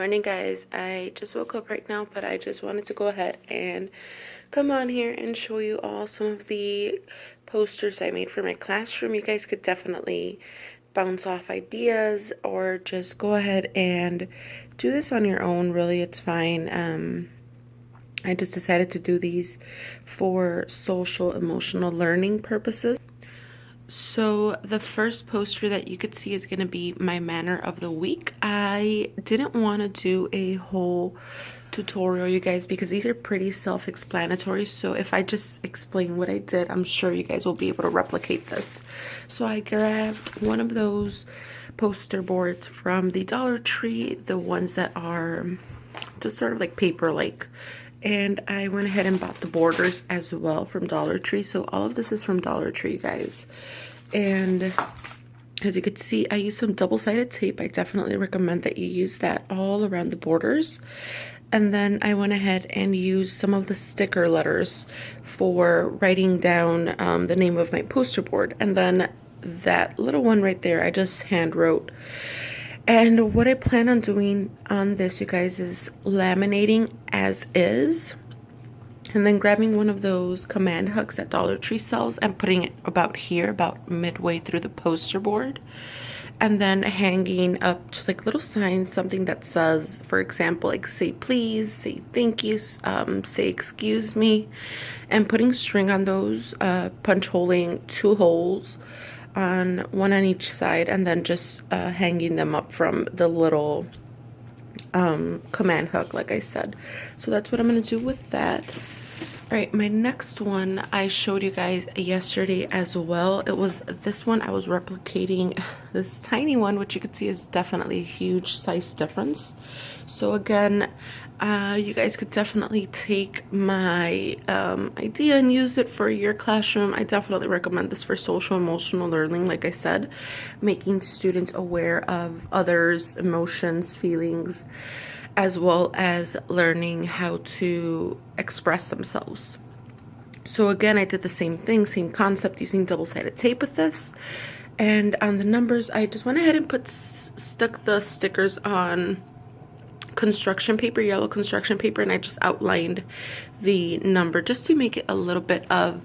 Morning, guys. I just woke up right now, but I just wanted to go ahead and come on here and show you all some of the posters I made for my classroom. You guys could definitely bounce off ideas or just go ahead and do this on your own. Really, it's fine. I just decided to do these for social emotional learning purposes. So the first poster that you could see is going to be my manner of the week. I didn't want to do a whole tutorial, you guys, because these are pretty self-explanatory. So if I just explain what I did, I'm sure you guys will be able to replicate this. So I grabbed one of those poster boards from the Dollar Tree, the ones that are just sort of like paper-like. And I went ahead and bought the borders as well from Dollar Tree. So all of this is from Dollar Tree, guys. And as you can see, I used some double-sided tape. I definitely recommend that you use that all around the borders. And then I went ahead and used some of the sticker letters for writing down the name of my poster board. And then that little one right there, I just hand wrote. And what I plan on doing on this, you guys, is laminating as is. And then grabbing one of those command hooks that Dollar Tree sells and putting it about here, about midway through the poster board. And then hanging up just like little signs, something that says, for example, like say please, say thank you, say excuse me. And putting string on those, punch holing 2 holes. One on each side, and then just hanging them up from the little command hook, like I said. So that's what I'm going to do with that. All right, my next one I showed you guys yesterday as well. It was this one. I was replicating this tiny one, which you can see is definitely a huge size difference. So again, you guys could definitely take my idea and use it for your classroom. I definitely recommend this for social emotional learning, like I said, making students aware of others' emotions, feelings, as well as learning how to express themselves. So again, I did the same thing, same concept, using double-sided tape with this. And on the numbers, I just went ahead and stuck the stickers on construction paper, yellow construction paper, and I just outlined the number just to make it a little bit of,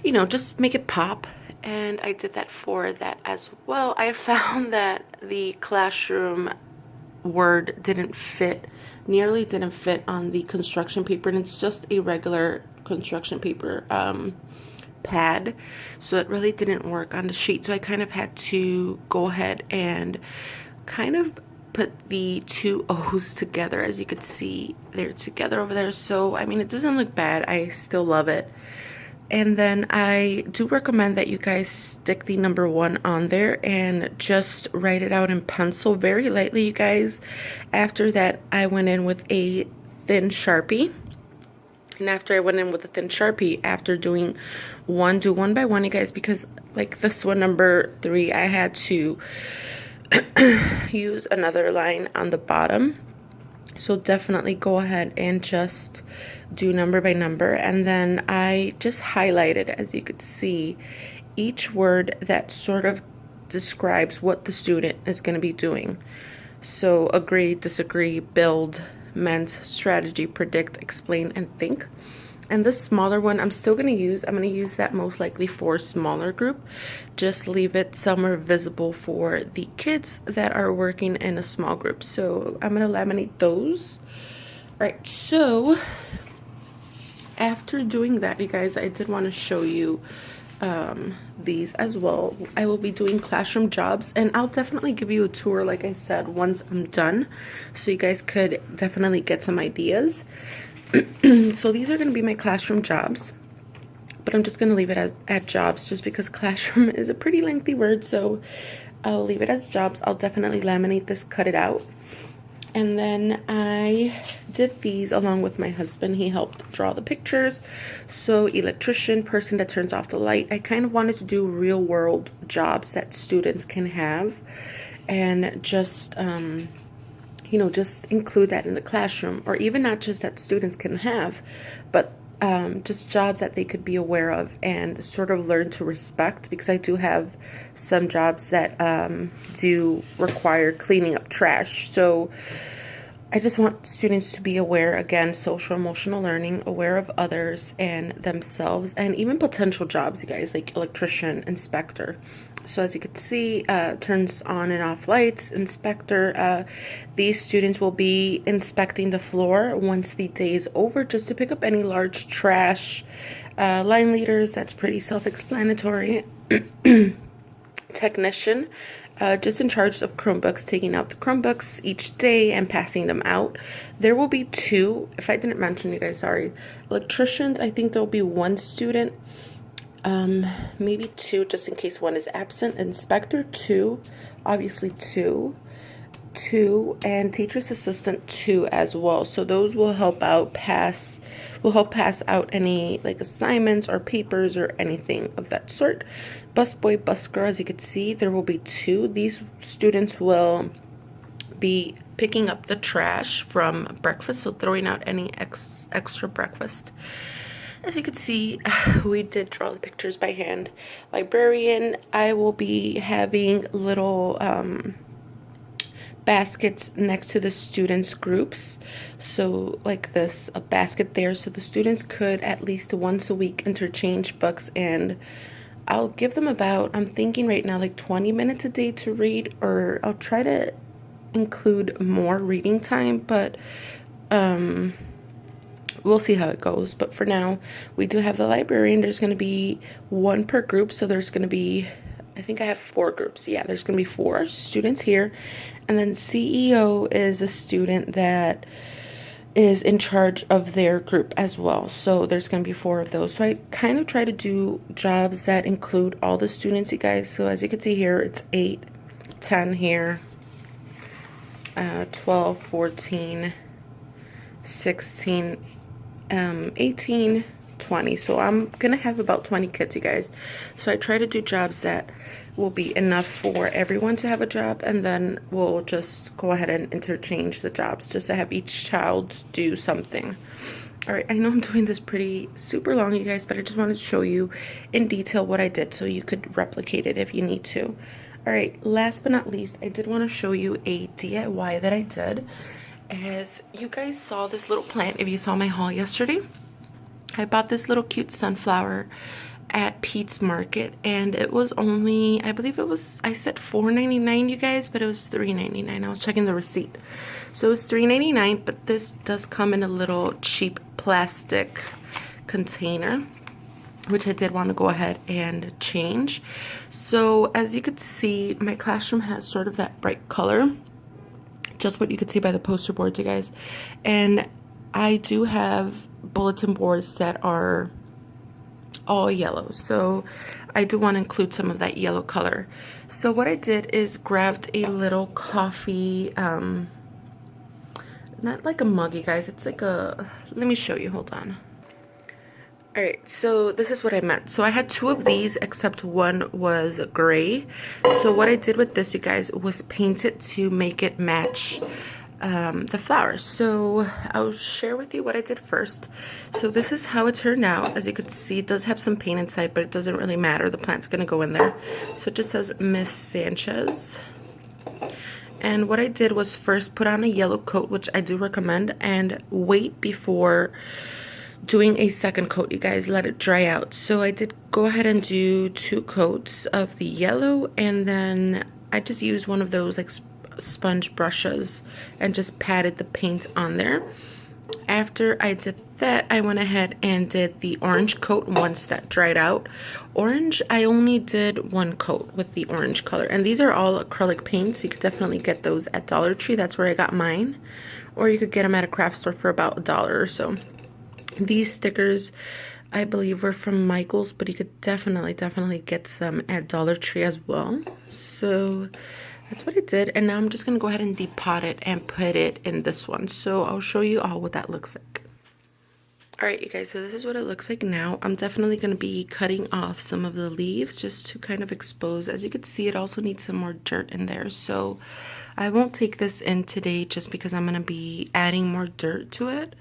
you know, just make it pop. And I did that for that as well. I found that the classroom word nearly didn't fit on the construction paper, and it's just a regular construction paper pad, so it really didn't work on the sheet. So I kind of had to go ahead and kind of put the 2 O's together. As you could see, they're together over there. So I mean, it doesn't look bad. I still love it. And then I do recommend that you guys stick the number 1 on there and just write it out in pencil very lightly, you guys. After that, I went in with a thin Sharpie. And after I went in with a thin Sharpie, after doing do one by one, you guys, because like this one, number 3, I had to use another line on the bottom. So definitely go ahead and just do number by number. And then I just highlighted, as you could see, each word that sort of describes what the student is going to be doing. So agree, disagree, build, meant, strategy, predict, explain, and think. And this smaller one, I'm going to use that most likely for a smaller group. Just leave it somewhere visible for the kids that are working in a small group. So I'm going to laminate those. All right, so after doing that, you guys, I did want to show you these as well. I will be doing classroom jobs, and I'll definitely give you a tour, like I said, once I'm done, so you guys could definitely get some ideas. So these are going to be my classroom jobs, but I'm just going to leave it as at jobs just because classroom is a pretty lengthy word, so I'll leave it as jobs. I'll definitely laminate this, cut it out. And then I did these along with my husband. He helped draw the pictures. So electrician, person that turns off the light. I kind of wanted to do real world jobs that students can have, and just you know, just include that in the classroom, or even not just that students can have, but just jobs that they could be aware of and sort of learn to respect, because I do have some jobs that do require cleaning up trash. So I just want students to be aware, again, social emotional learning, aware of others and themselves, and even potential jobs, you guys, like electrician, inspector. So as you can see, turns on and off lights, inspector. These students will be inspecting the floor once the day is over, just to pick up any large trash. Line leaders, that's pretty self-explanatory. Technician, just in charge of Chromebooks, taking out the Chromebooks each day and passing them out. There will be 2, if I didn't mention, you guys, sorry. Electricians, I think there will be 1 student, maybe 2, just in case one is absent. Inspector, 2, obviously 2, and teacher's assistant, 2 as well. So those will help pass out any like assignments or papers or anything of that sort. Busboy, bus girl, as you can see, there will be 2. These students will be picking up the trash from breakfast, so throwing out any extra breakfast. As you can see, we did draw the pictures by hand. Librarian, I will be having little baskets next to the students' groups, so like this, a basket there, so the students could at least once a week interchange books, and I'll give them about, I'm thinking right now, like 20 minutes a day to read, or I'll try to include more reading time, but we'll see how it goes. But for now, we do have the librarian. There's going to be 1 per group, so there's going to be, I think I have 4 groups. Yeah, there's going to be 4 students here. And then CEO is a student that is in charge of their group as well. So there's going to be 4 of those. So I kind of try to do jobs that include all the students, you guys. So as you can see here, it's 8, 10 here, 12, 14, 16, 18, 20. So I'm gonna have about 20 kids, you guys. So I try to do jobs that will be enough for everyone to have a job, and then we'll just go ahead and interchange the jobs just to have each child do something. All right, I know I'm doing this pretty super long, you guys, but I just wanted to show you in detail what I did so you could replicate it if you need to. All right, last but not least, I did want to show you a DIY that I did. As you guys saw this little plant, if you saw my haul yesterday, I bought this little cute sunflower at Pete's Market, and it was only, I believe it was, I said $4.99, you guys, but it was $3.99. I was checking the receipt. So it was $3.99, but this does come in a little cheap plastic container, which I did want to go ahead and change. So as you could see, my classroom has sort of that bright color, just what you could see by the poster boards, you guys. And I do have bulletin boards that are all yellow, so I do want to include some of that yellow color. So what I did is grabbed a little coffee, not like a mug, you guys, it's like a, let me show you, hold on. All right, so this is what I meant. So I had 2 of these, except one was gray. So what I did with this, you guys, was paint it to make it match the flowers. So I'll share with you what I did first. So this is how it turned out. As you can see, it does have some paint inside, but it doesn't really matter. The plant's gonna go in there. So it just says Miss Sanchez. And what I did was first put on a yellow coat, which I do recommend, and wait before doing a second coat, you guys. Let it dry out. So I did go ahead and do 2 coats of the yellow, and then I just used one of those like sponge brushes and just patted the paint on there. After I did that, I went ahead and did the orange coat once that dried out. Orange, I only did 1 coat with the orange color, and these are all acrylic paints. You could definitely get those at Dollar Tree. That's where I got mine, or you could get them at a craft store for about $1 or so. These stickers, I believe, were from Michael's, but you could definitely get some at Dollar Tree as well. So that's what I did, and now I'm just gonna go ahead and depot it and put it in this one. So I'll show you all what that looks like. All right, you guys, so this is what it looks like now. I'm definitely gonna be cutting off some of the leaves just to kind of expose. As you can see, it also needs some more dirt in there. So I won't take this in today just because I'm gonna be adding more dirt to it.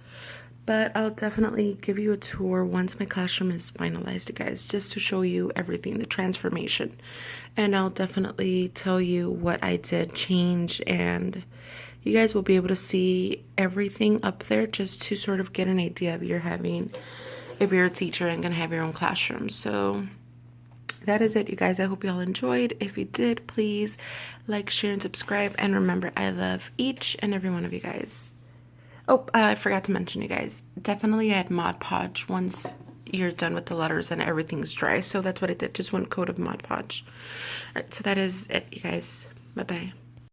But I'll definitely give you a tour once my classroom is finalized, you guys, just to show you everything, the transformation. And I'll definitely tell you what I did change and you guys will be able to see everything up there just to sort of get an idea of if you're a teacher and gonna have your own classroom. So that is it, you guys. I hope you all enjoyed. If you did, please like, share, and subscribe. And remember, I love each and every one of you guys. Oh, I forgot to mention, you guys, definitely add Mod Podge once you're done with the letters and everything's dry. So that's what I did, just one coat of Mod Podge. All right, so that is it, you guys. Bye-bye.